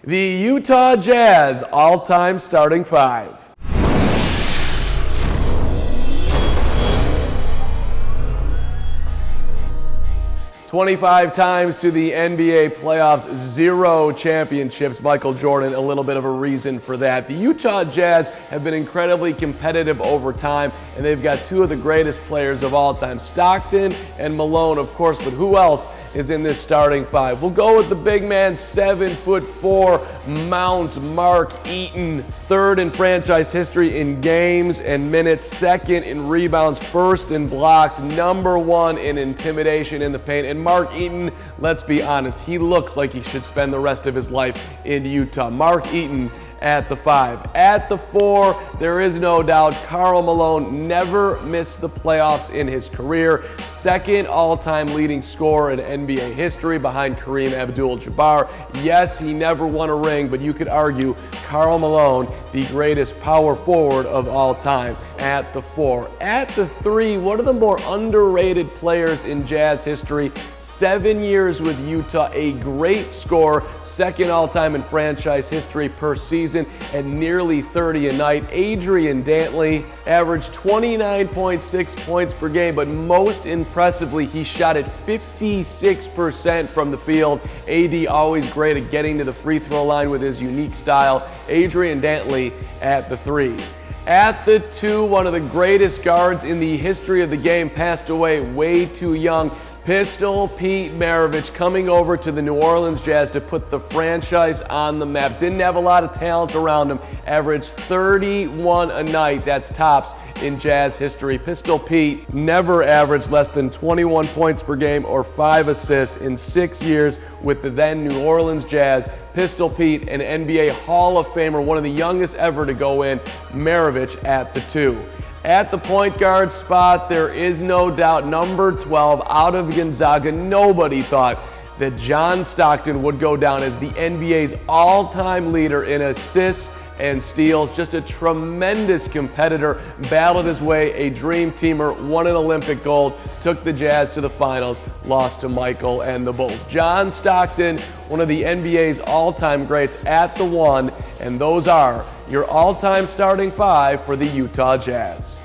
The Utah Jazz all-time starting five. 25 times to the NBA playoffs, 0 championships. Michael Jordan, a little bit of a reason for that. The Utah Jazz have been incredibly competitive over time, and they've got two of the greatest players of all time, Stockton and Malone, of course, but who else is in this starting five? We'll go with the big man, 7'4" Mount Mark Eaton, third in franchise history in games and minutes, second in rebounds, first in blocks, number one in intimidation in the paint. And Mark Eaton, let's be honest, he looks like he should spend the rest of his life in Utah. Mark Eaton at the 5. At the 4, there is no doubt, Karl Malone never missed the playoffs in his career. Second all-time leading scorer in NBA history behind Kareem Abdul-Jabbar. Yes, he never won a ring, but you could argue Karl Malone, the greatest power forward of all time, at the 4. At the 3, one of the more underrated players in Jazz history, 7 years with Utah, a great scorer, second all-time in franchise history per season at nearly 30 a night. Adrian Dantley averaged 29.6 points per game, but most impressively, he shot at 56% from the field. AD always great at getting to the free throw line with his unique style. Adrian Dantley at the 3. At the 2, one of the greatest guards in the history of the game, passed away way too young. Pistol Pete Maravich coming over to the New Orleans Jazz to put the franchise on the map. Didn't have a lot of talent around him. Averaged 31 a night. That's tops in Jazz history. Pistol Pete never averaged less than 21 points per game or 5 assists in 6 years with the then New Orleans Jazz. Pistol Pete, an NBA Hall of Famer, one of the youngest ever to go in. Maravich at the 2. At the point guard spot, there is no doubt, number 12 out of Gonzaga. Nobody thought that John Stockton would go down as the NBA's all-time leader in assists and steals. Just a tremendous competitor, battled his way, a dream teamer, won an Olympic gold, took the Jazz to the finals, lost to Michael and the Bulls. John Stockton, one of the NBA's all-time greats, at the 1, and those are your all-time starting 5 for the Utah Jazz.